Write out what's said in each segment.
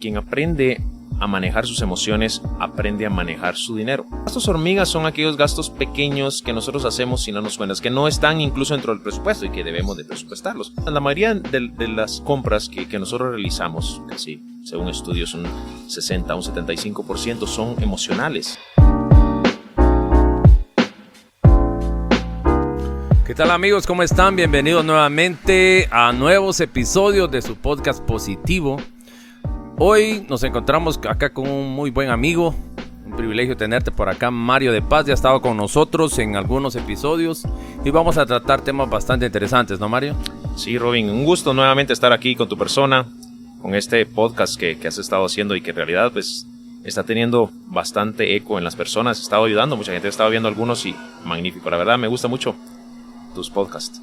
Quien aprende a manejar sus emociones, aprende a manejar su dinero. Gastos hormigas son aquellos gastos pequeños que nosotros hacemos sin darnos cuenta, que no están incluso dentro del presupuesto y que debemos de presupuestarlos. La mayoría de las compras que nosotros realizamos, sí, según estudios, un 60 a un 75% son emocionales. ¿Qué tal, amigos? ¿Cómo están? Bienvenidos nuevamente a nuevos episodios de su podcast Positivo. Hoy nos encontramos acá con un muy buen amigo, un privilegio tenerte por acá. Mario de Paz ya ha estado con nosotros en algunos episodios y vamos a tratar temas bastante interesantes, ¿no, Mario? Sí, Robin, un gusto nuevamente estar aquí con tu persona, con este podcast que has estado haciendo y que en realidad pues está teniendo bastante eco en las personas, ha estado ayudando, mucha gente ha estado viendo algunos y magnífico, la verdad me gusta mucho tus podcasts.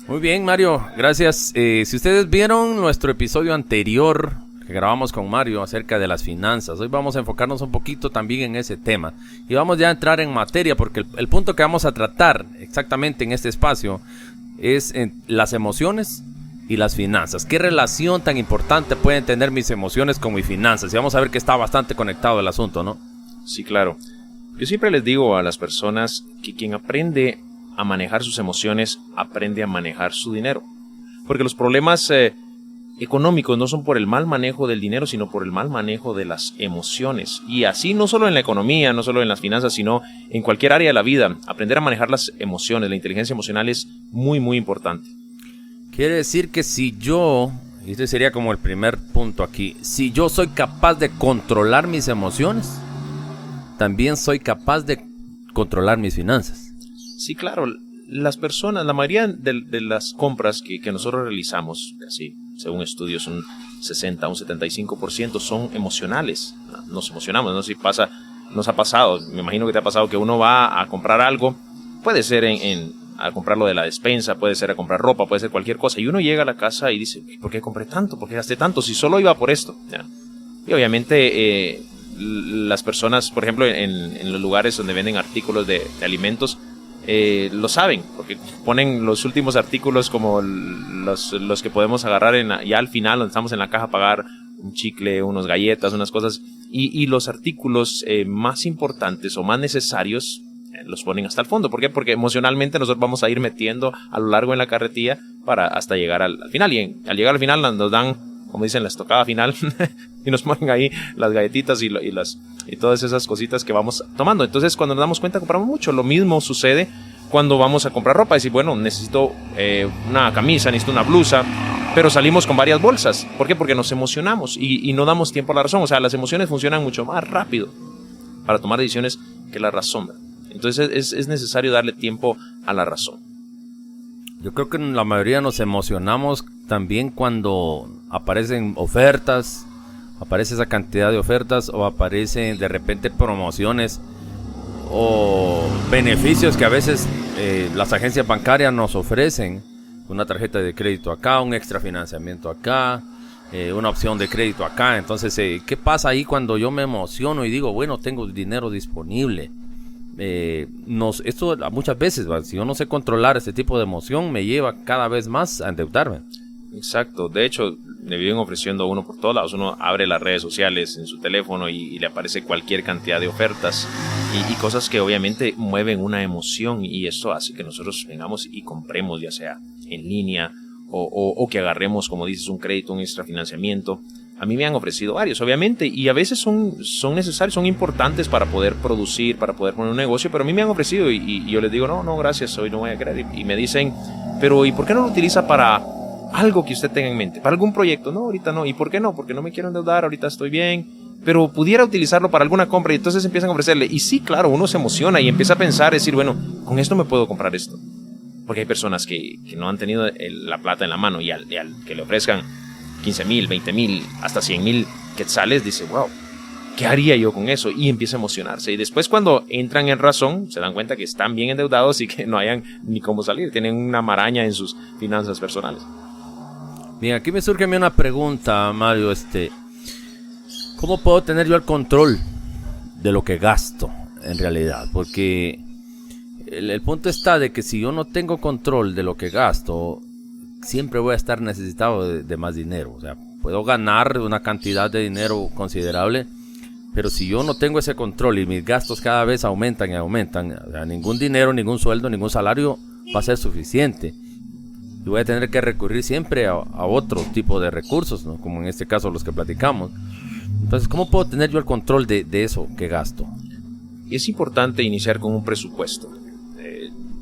Muy bien, Mario, gracias. Si ustedes vieron nuestro episodio anterior que grabamos con Mario acerca de las finanzas, hoy vamos a enfocarnos un poquito también en ese tema y vamos ya a entrar en materia, porque el punto que vamos a tratar exactamente en este espacio es las emociones y las finanzas. ¿Qué relación tan importante pueden tener mis emociones con mis finanzas? Y vamos a ver que está bastante conectado el asunto, ¿no? Sí, claro. Yo siempre les digo a las personas que quien aprende a manejar sus emociones, aprende a manejar su dinero. Porque los problemas económicos no son por el mal manejo del dinero, sino por el mal manejo de las emociones. Y así no solo en la economía, no solo en las finanzas, sino en cualquier área de la vida. Aprender a manejar las emociones, la inteligencia emocional es muy, muy importante. Quiere decir que si yo, y este sería como el primer punto aquí, si yo soy capaz de controlar mis emociones, también soy capaz de controlar mis finanzas. Sí, claro, las personas, la mayoría de las compras que nosotros realizamos, así, según estudios, un 60 a un 75% son emocionales. Nos emocionamos, no sé si nos ha pasado, me imagino que te ha pasado que uno va a comprar algo, puede ser a comprarlo de la despensa, puede ser a comprar ropa, puede ser cualquier cosa, y uno llega a la casa y dice, ¿por qué compré tanto? ¿Por qué gasté tanto? Si solo iba por esto. ¿Ya? Y obviamente las personas, por ejemplo, en los lugares donde venden artículos de alimentos, lo saben, porque ponen los últimos artículos como los que podemos agarrar ya al final, donde estamos en la caja, pagar un chicle, unas galletas, unas cosas, y los artículos más importantes o más necesarios los ponen hasta el fondo. ¿Por qué? Porque emocionalmente nosotros vamos a ir metiendo a lo largo en la carretilla para hasta llegar al final, y al llegar al final nos dan, como dicen, la estocada final y nos ponen ahí las galletitas y todas esas cositas que vamos tomando. Entonces cuando nos damos cuenta compramos mucho. Lo mismo sucede cuando vamos a comprar ropa. Decir, bueno, necesito una camisa, necesito una blusa, pero salimos con varias bolsas. ¿Por qué? Porque nos emocionamos y no damos tiempo a la razón. O sea, las emociones funcionan mucho más rápido para tomar decisiones que la razón. Entonces es necesario darle tiempo a la razón. Yo creo que la mayoría nos emocionamos también cuando aparecen ofertas, aparece esa cantidad de ofertas o aparecen de repente promociones o beneficios que a veces las agencias bancarias nos ofrecen. Una tarjeta de crédito acá, un extra financiamiento acá, una opción de crédito acá. Entonces, ¿qué pasa ahí cuando yo me emociono y digo, bueno, tengo dinero disponible? Esto muchas veces, si yo no sé controlar este tipo de emoción, me lleva cada vez más a endeudarme. Exacto, de hecho le viven ofreciendo a uno por todos lados. Uno abre las redes sociales en su teléfono y le aparece cualquier cantidad de ofertas y cosas que obviamente mueven una emoción, y eso hace que nosotros vengamos y compremos, ya sea en línea o que agarremos, como dices, un crédito, un extra financiamiento. A mí me han ofrecido varios, obviamente, y a veces son necesarios, son importantes para poder producir, para poder poner un negocio, pero a mí me han ofrecido y yo les digo, no, gracias, hoy no voy a querer. Y me dicen, pero ¿y por qué no lo utiliza para algo que usted tenga en mente? ¿Para algún proyecto? No, ahorita no. ¿Y por qué no? Porque no me quiero endeudar, ahorita estoy bien, pero pudiera utilizarlo para alguna compra, y entonces empiezan a ofrecerle. Y sí, claro, uno se emociona y empieza a pensar, decir, bueno, con esto me puedo comprar esto. Porque hay personas que no han tenido la plata en la mano y al que le ofrezcan 15,000, 20,000, hasta 100,000 quetzales, dice, wow, ¿qué haría yo con eso? Y empieza a emocionarse. Y después, cuando entran en razón, se dan cuenta que están bien endeudados y que no hayan ni cómo salir. Tienen una maraña en sus finanzas personales. Bien, aquí me surge a mí una pregunta, Mario. ¿Cómo puedo tener yo el control de lo que gasto en realidad? Porque el punto está de que si yo no tengo control de lo que gasto, siempre voy a estar necesitado de más dinero. O sea, puedo ganar una cantidad de dinero considerable, pero si yo no tengo ese control y mis gastos cada vez aumentan y aumentan, o sea, ningún dinero, ningún sueldo, ningún salario va a ser suficiente. Y voy a tener que recurrir siempre a otro tipo de recursos, ¿no? Como en este caso los que platicamos. Entonces, ¿cómo puedo tener yo el control de eso que gasto? Y es importante iniciar con un presupuesto.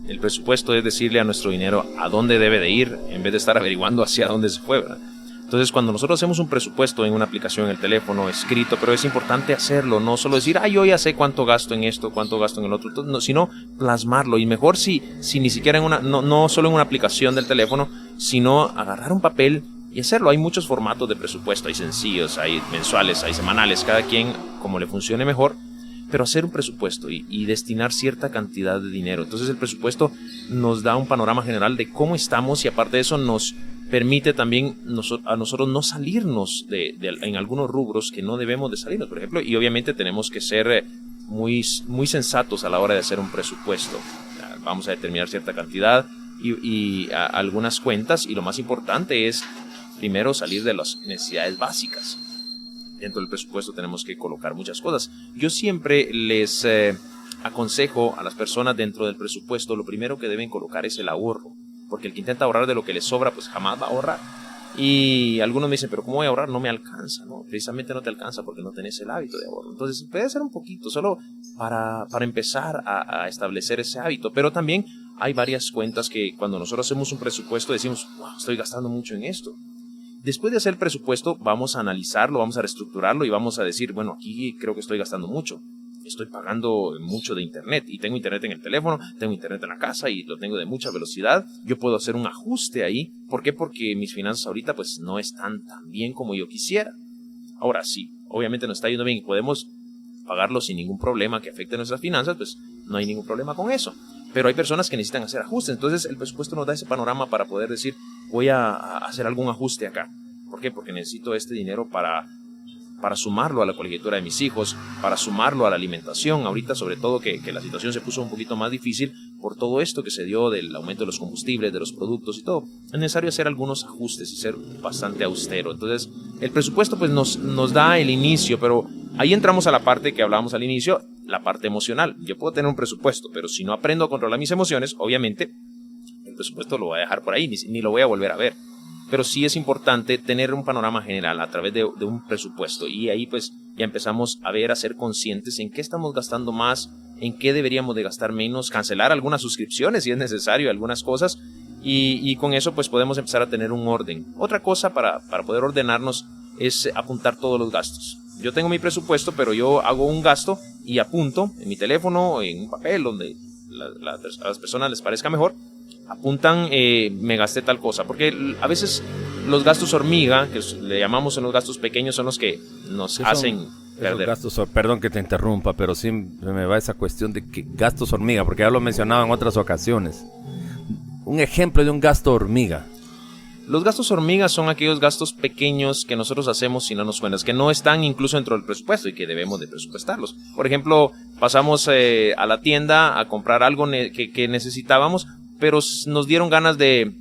El presupuesto es decirle a nuestro dinero a dónde debe de ir, en vez de estar averiguando hacia dónde se fue, ¿verdad? Entonces, cuando nosotros hacemos un presupuesto en una aplicación en el teléfono, escrito, pero es importante hacerlo, no solo decir, yo ya sé cuánto gasto en esto, cuánto gasto en el otro, no, sino plasmarlo. Y mejor si ni siquiera no solo en una aplicación del teléfono, sino agarrar un papel y hacerlo. Hay muchos formatos de presupuesto, hay sencillos, hay mensuales, hay semanales, cada quien como le funcione mejor, pero hacer un presupuesto y destinar cierta cantidad de dinero. Entonces el presupuesto nos da un panorama general de cómo estamos y aparte de eso nos permite también a nosotros no salirnos en algunos rubros que no debemos de salirnos, por ejemplo, y obviamente tenemos que ser muy sensatos a la hora de hacer un presupuesto. Vamos a determinar cierta cantidad y algunas cuentas, y lo más importante es primero salir de las necesidades básicas. Dentro del presupuesto tenemos que colocar muchas cosas. Yo siempre les aconsejo a las personas dentro del presupuesto, lo primero que deben colocar es el ahorro. Porque el que intenta ahorrar de lo que le sobra, pues jamás va a ahorrar. Y algunos me dicen, pero ¿cómo voy a ahorrar? No me alcanza, ¿no? Precisamente no te alcanza porque no tenés el hábito de ahorro. Entonces puede ser un poquito, solo para empezar a establecer ese hábito. Pero también hay varias cuentas que cuando nosotros hacemos un presupuesto decimos, wow, estoy gastando mucho en esto. Después de hacer el presupuesto, vamos a analizarlo, vamos a reestructurarlo y vamos a decir, bueno, aquí creo que estoy gastando mucho. Estoy pagando mucho de internet y tengo internet en el teléfono, tengo internet en la casa y lo tengo de mucha velocidad. Yo puedo hacer un ajuste ahí. ¿Por qué? Porque mis finanzas ahorita pues no están tan bien como yo quisiera. Ahora sí, obviamente nos está yendo bien y podemos pagarlo sin ningún problema que afecte nuestras finanzas, pues no hay ningún problema con eso. Pero hay personas que necesitan hacer ajustes. Entonces el presupuesto nos da ese panorama para poder decir, voy a hacer algún ajuste acá. ¿Por qué? Porque necesito este dinero para sumarlo a la colegiatura de mis hijos, para sumarlo a la alimentación, ahorita sobre todo que la situación se puso un poquito más difícil por todo esto que se dio del aumento de los combustibles, de los productos y todo. Es necesario hacer algunos ajustes y ser bastante austero. Entonces el presupuesto pues nos da el inicio, pero ahí entramos a la parte que hablábamos al inicio, la parte emocional. Yo puedo tener un presupuesto, pero si no aprendo a controlar mis emociones, obviamente el presupuesto lo voy a dejar por ahí, ni lo voy a volver a ver. Pero sí es importante tener un panorama general a través de un presupuesto y ahí pues ya empezamos a ser conscientes en qué estamos gastando más, en qué deberíamos de gastar menos, cancelar algunas suscripciones si es necesario, algunas cosas y con eso pues podemos empezar a tener un orden. Otra cosa para poder ordenarnos es apuntar todos los gastos. Yo tengo mi presupuesto, pero yo hago un gasto y apunto en mi teléfono, en un papel donde a las personas les parezca mejor. Apuntan, me gasté tal cosa, porque a veces los gastos hormiga, que le llamamos en los gastos pequeños, son los que nos hacen perder. Perdón que te interrumpa, pero sí me va esa cuestión de que gastos hormiga, porque ya lo he mencionado en otras ocasiones. Un ejemplo de un gasto hormiga. Los gastos hormiga son aquellos gastos pequeños que nosotros hacemos sin darnos cuenta, que no están incluso dentro del presupuesto y que debemos de presupuestarlos. Por ejemplo, pasamos a la tienda a comprar algo que necesitábamos, pero nos dieron ganas de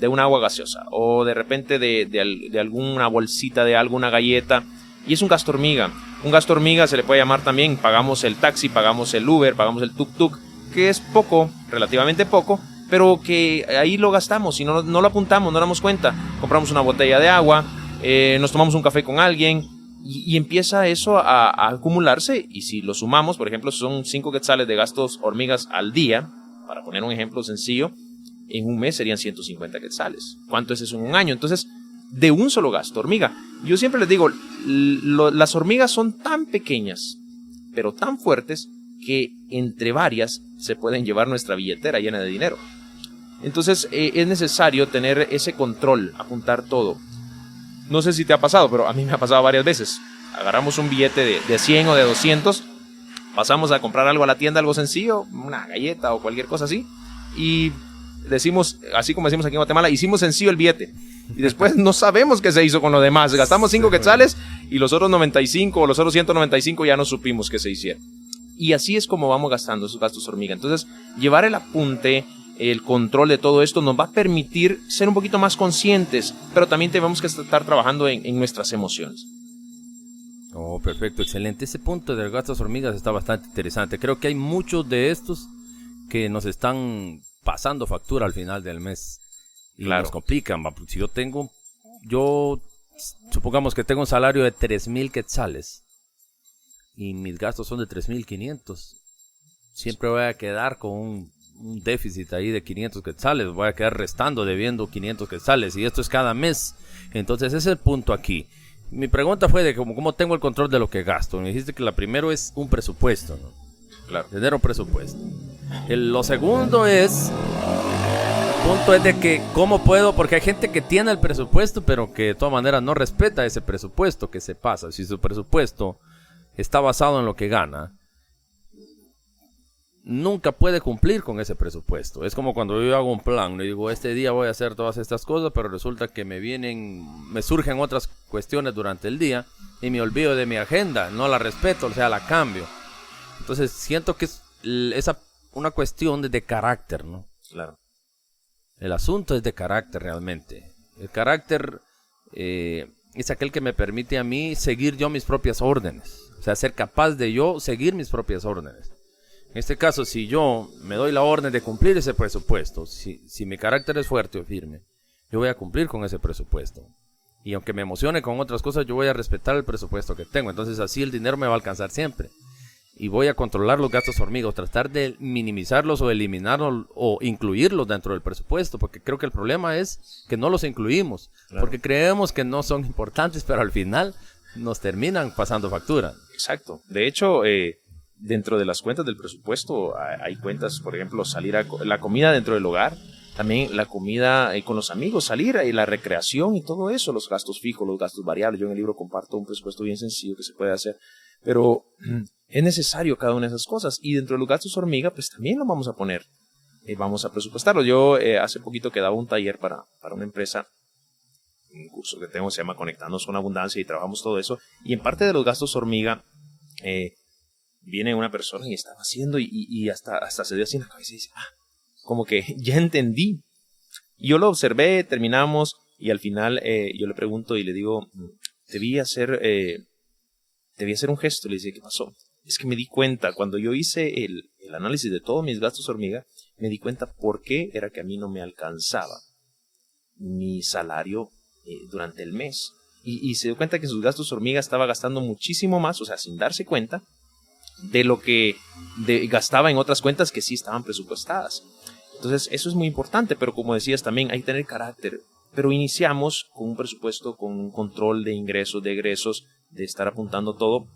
una agua gaseosa o de repente de alguna bolsita de alguna galleta y es un gasto hormiga. Un gasto hormiga se le puede llamar también, pagamos el taxi, pagamos el Uber, pagamos el tuk-tuk, que es poco, relativamente poco, pero que ahí lo gastamos y no lo apuntamos, no damos cuenta. Compramos una botella de agua, nos tomamos un café con alguien y empieza eso a acumularse y si lo sumamos, por ejemplo, son 5 quetzales de gastos hormigas al día, para poner un ejemplo sencillo, en un mes serían 150 quetzales. ¿Cuánto es eso en un año? Entonces, de un solo gasto hormiga. Yo siempre les digo, las hormigas son tan pequeñas, pero tan fuertes, que entre varias se pueden llevar nuestra billetera llena de dinero. Entonces, es necesario tener ese control, apuntar todo. No sé si te ha pasado, pero a mí me ha pasado varias veces. Agarramos un billete de 100 o de 200, pasamos a comprar algo a la tienda, algo sencillo, una galleta o cualquier cosa así, y decimos, así como decimos aquí en Guatemala, hicimos sencillo el billete. Y después no sabemos qué se hizo con lo demás. Gastamos 5 quetzales y los otros 95 o los otros 195 ya no supimos qué se hicieron. Y así es como vamos gastando esos gastos hormiga. Entonces, llevar el apunte el control de todo esto nos va a permitir ser un poquito más conscientes, pero también tenemos que estar trabajando en nuestras emociones. Oh, perfecto, excelente. Ese punto de gastos hormigas está bastante interesante. Creo que hay muchos de estos que nos están pasando factura al final del mes y Claro. nos complican. Si yo supongamos que tengo un salario de 3,000 quetzales y mis gastos son de 3,500, siempre voy a quedar con un déficit ahí de 500 quetzales, voy a quedar restando, debiendo 500 quetzales, y esto es cada mes. Entonces ese es el punto aquí. Mi pregunta fue de cómo tengo el control de lo que gasto. Me dijiste que la primero es un presupuesto, ¿no? Claro. Tener un presupuesto. Lo segundo es, el punto es de que cómo puedo, porque hay gente que tiene el presupuesto, pero que de todas maneras no respeta ese presupuesto que se pasa. Si su presupuesto está basado en lo que gana, nunca puede cumplir con ese presupuesto. Es como cuando yo hago un plan, le digo, este día voy a hacer todas estas cosas, pero resulta que me surgen otras cuestiones durante el día y me olvido de mi agenda, no la respeto, o sea, la cambio. Entonces siento que es una cuestión de carácter, ¿no? Claro. El asunto es de carácter realmente. El carácter es aquel que me permite a mí seguir yo mis propias órdenes, o sea, ser capaz de yo seguir mis propias órdenes. En este caso, si yo me doy la orden de cumplir ese presupuesto, si mi carácter es fuerte o firme, yo voy a cumplir con ese presupuesto. Y aunque me emocione con otras cosas, yo voy a respetar el presupuesto que tengo. Entonces así el dinero me va a alcanzar siempre. Y voy a controlar los gastos hormigas, tratar de minimizarlos o eliminarlos o incluirlos dentro del presupuesto. Porque creo que el problema es que no los incluimos. Claro. Porque creemos que no son importantes, pero al final nos terminan pasando factura. Exacto. De hecho, dentro de las cuentas del presupuesto hay cuentas, por ejemplo, salir a la comida dentro del hogar, también la comida con los amigos, salir y la recreación y todo eso, los gastos fijos, los gastos variables. Yo en el libro comparto un presupuesto bien sencillo que se puede hacer, pero es necesario cada una de esas cosas, y dentro de los gastos hormiga pues también lo vamos a poner, vamos a presupuestarlo. Yo hace poquito que daba un taller para una empresa, un curso que tengo, se llama Conectarnos con Abundancia, y trabajamos todo eso, y en parte de los gastos hormiga viene una persona y estaba haciendo y hasta se dio así en la cabeza y dice, como que ya entendí. Y yo lo observé, terminamos, y al final yo le pregunto y le digo, te vi hacer un gesto. Le dice, ¿qué pasó? Es que me di cuenta, cuando yo hice el análisis de todos mis gastos hormiga, me di cuenta por qué era que a mí no me alcanzaba mi salario durante el mes. Y se dio cuenta que sus gastos hormiga estaba gastando muchísimo más, o sea, sin darse cuenta, de lo que gastaba en otras cuentas que sí estaban presupuestadas. Entonces eso es muy importante, pero como decías también hay que tener carácter. Pero iniciamos con un presupuesto, con un control de ingresos, de egresos, de estar apuntando todo,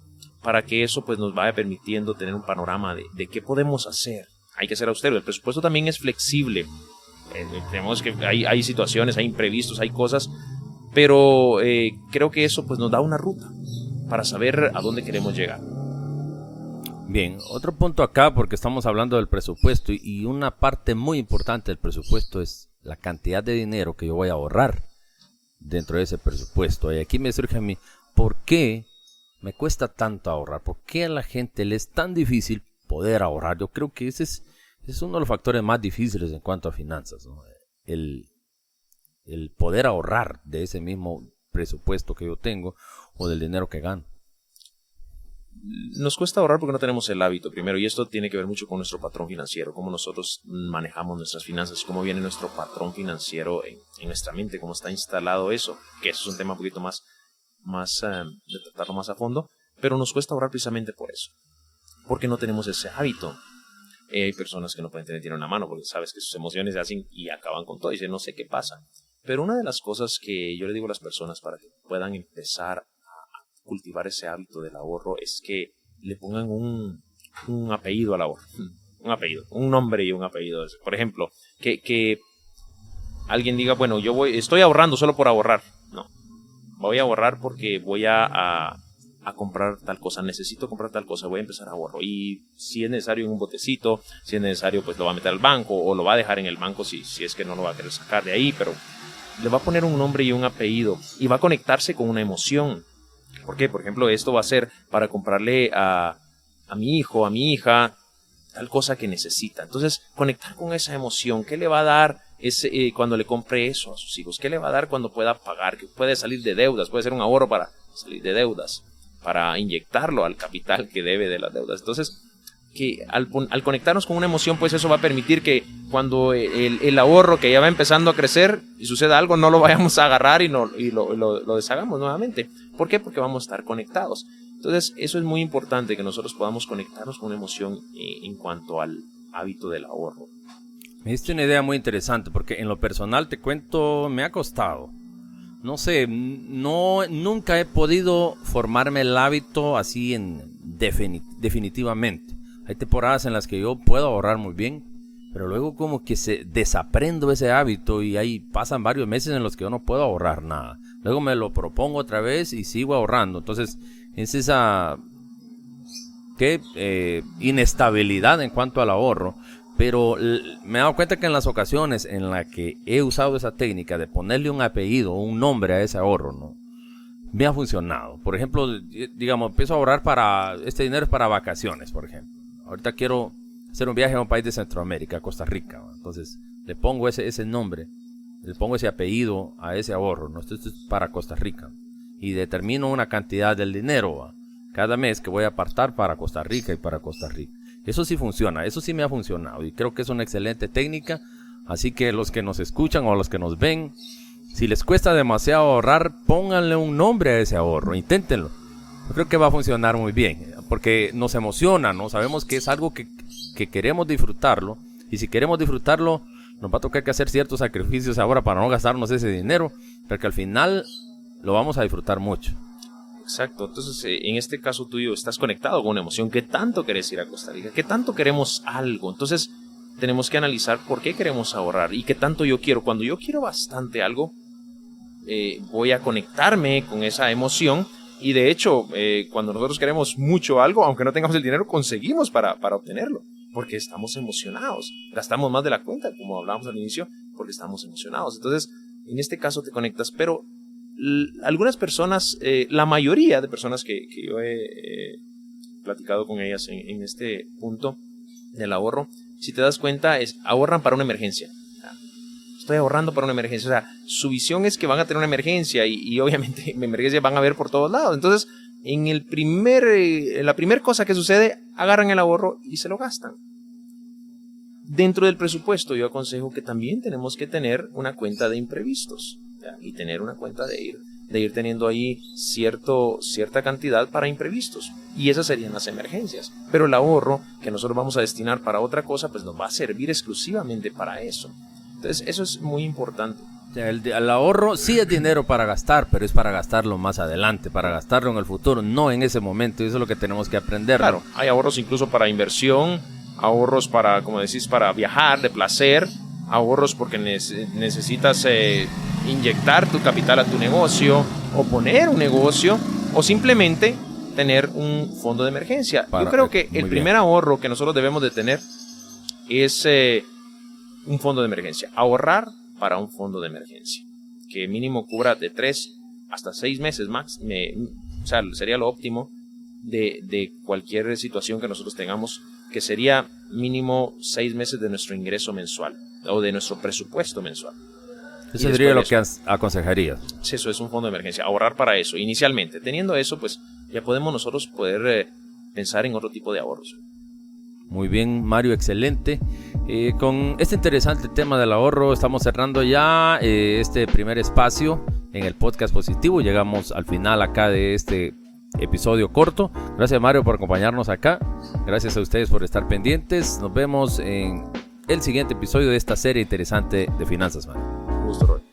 para que eso pues nos vaya permitiendo tener un panorama de qué podemos hacer. Hay que ser austero. El presupuesto también es flexible. Tenemos que hay situaciones, hay imprevistos, hay cosas, pero creo que eso pues nos da una ruta para saber a dónde queremos llegar. Bien, otro punto acá, porque estamos hablando del presupuesto, y una parte muy importante del presupuesto es la cantidad de dinero que yo voy a ahorrar dentro de ese presupuesto. Y aquí me surge a mí, ¿por qué me cuesta tanto ahorrar? ¿Por qué a la gente le es tan difícil poder ahorrar? Yo creo que ese es uno de los factores más difíciles en cuanto a finanzas, ¿no? El poder ahorrar de ese mismo presupuesto que yo tengo o del dinero que gano. Nos cuesta ahorrar porque no tenemos el hábito primero, y esto tiene que ver mucho con nuestro patrón financiero, cómo nosotros manejamos nuestras finanzas, cómo viene nuestro patrón financiero en nuestra mente, cómo está instalado eso, que eso es un tema un poquito más de tratarlo más a fondo, pero nos cuesta ahorrar precisamente por eso, porque no tenemos ese hábito. Hay personas que no pueden tener dinero en la mano porque sabes que sus emociones se hacen y acaban con todo, y dicen no sé qué pasa. Pero una de las cosas que yo le digo a las personas para que puedan empezar cultivar ese hábito del ahorro es que le pongan un apellido al ahorro, un apellido, un nombre y un apellido. Por ejemplo, que alguien diga, bueno, estoy ahorrando solo por ahorrar. No, voy a ahorrar porque voy a comprar tal cosa, necesito comprar tal cosa, voy a empezar a ahorro. Y si es necesario en un botecito, si es necesario pues lo va a meter al banco o lo va a dejar en el banco si es que no lo va a querer sacar de ahí, pero le va a poner un nombre y un apellido y va a conectarse con una emoción. ¿Por qué? Por ejemplo, esto va a ser para comprarle a mi hijo, a mi hija, tal cosa que necesita. Entonces, conectar con esa emoción, ¿qué le va a dar cuando le compre eso a sus hijos? ¿Qué le va a dar cuando pueda pagar? Que puede salir de deudas, puede ser un ahorro para salir de deudas, para inyectarlo al capital que debe de las deudas. Entonces, que al conectarnos con una emoción, pues eso va a permitir que cuando el ahorro que ya va empezando a crecer y suceda algo, no lo vayamos a agarrar y lo deshagamos nuevamente. ¿Por qué? Porque vamos a estar conectados. Entonces, eso es muy importante, que nosotros podamos conectarnos con una emoción en cuanto al hábito del ahorro. Me diste una idea muy interesante, porque en lo personal te cuento, me ha costado. No sé, nunca he podido formarme el hábito así definitivamente. Hay temporadas en las que yo puedo ahorrar muy bien, pero luego como que desaprendo ese hábito y ahí pasan varios meses en los que yo no puedo ahorrar nada. Luego me lo propongo otra vez y sigo ahorrando. Entonces es esa inestabilidad en cuanto al ahorro. Pero me he dado cuenta que en las ocasiones en las que he usado esa técnica de ponerle un apellido o un nombre a ese ahorro, ¿no?, me ha funcionado. Por ejemplo, digamos, empiezo a ahorrar este dinero es para vacaciones, por ejemplo. Ahorita quiero hacer un viaje a un país de Centroamérica, a Costa Rica, ¿no? Entonces le pongo ese nombre, le pongo ese apellido a ese ahorro, ¿no? Esto es para Costa Rica. Y determino una cantidad del dinero, ¿va?, cada mes que voy a apartar para Costa Rica y para Costa Rica. Eso sí funciona, eso sí me ha funcionado y creo que es una excelente técnica. Así que los que nos escuchan o los que nos ven, si les cuesta demasiado ahorrar, pónganle un nombre a ese ahorro, inténtenlo. Yo creo que va a funcionar muy bien, porque nos emociona, ¿no? Sabemos que es algo que queremos disfrutarlo, y si queremos disfrutarlo, nos va a tocar que hacer ciertos sacrificios ahora para no gastarnos ese dinero, porque al final lo vamos a disfrutar mucho. Exacto, entonces en este caso tuyo estás conectado con una emoción. ¿Qué tanto querés ir a Costa Rica? ¿Qué tanto queremos algo? Entonces tenemos que analizar por qué queremos ahorrar y qué tanto yo quiero. Cuando yo quiero bastante algo, voy a conectarme con esa emoción y de hecho cuando nosotros queremos mucho algo, aunque no tengamos el dinero, conseguimos para obtenerlo, porque estamos emocionados. Gastamos más de la cuenta, como hablábamos al inicio, porque estamos emocionados. Entonces en este caso te conectas, pero algunas personas, la mayoría de personas que yo he platicado con ellas en este punto del ahorro, si te das cuenta, ahorran para una emergencia. Estoy ahorrando para una emergencia. O sea, su visión es que van a tener una emergencia y obviamente emergencias van a haber por todos lados. Entonces, en la primera cosa que sucede, agarran el ahorro y se lo gastan. Dentro del presupuesto, yo aconsejo que también tenemos que tener una cuenta de imprevistos. Y tener una cuenta de ir teniendo ahí cierta cantidad para imprevistos, y esas serían las emergencias, pero el ahorro que nosotros vamos a destinar para otra cosa, pues nos va a servir exclusivamente para eso. Entonces eso es muy importante. El ahorro sí es dinero para gastar, pero es para gastarlo más adelante, para gastarlo en el futuro, no en ese momento, y eso es lo que tenemos que aprender. Claro, ¿no? Hay ahorros incluso para inversión, ahorros para, como decís, para viajar de placer, ahorros porque necesitas inyectar tu capital a tu negocio o poner un negocio o simplemente tener un fondo de emergencia. Yo creo que el primer ahorro que nosotros debemos de tener es un fondo de emergencia. Ahorrar para un fondo de emergencia que mínimo cubra de 3 hasta 6 meses max. O sea, sería lo óptimo de cualquier situación que nosotros tengamos, que sería mínimo 6 meses de nuestro ingreso mensual o de nuestro presupuesto mensual. Eso sería lo que aconsejarías. Eso es un fondo de emergencia, ahorrar para eso inicialmente. Teniendo eso, pues ya podemos nosotros poder pensar en otro tipo de ahorros. Muy bien, Mario, excelente. Con este interesante tema del ahorro estamos cerrando ya este primer espacio en el podcast positivo. Llegamos al final acá de este episodio corto. Gracias, Mario, por acompañarnos acá. Gracias a ustedes por estar pendientes. Nos vemos en el siguiente episodio de esta serie interesante de Finanzas, Mario. Gusto, Roy.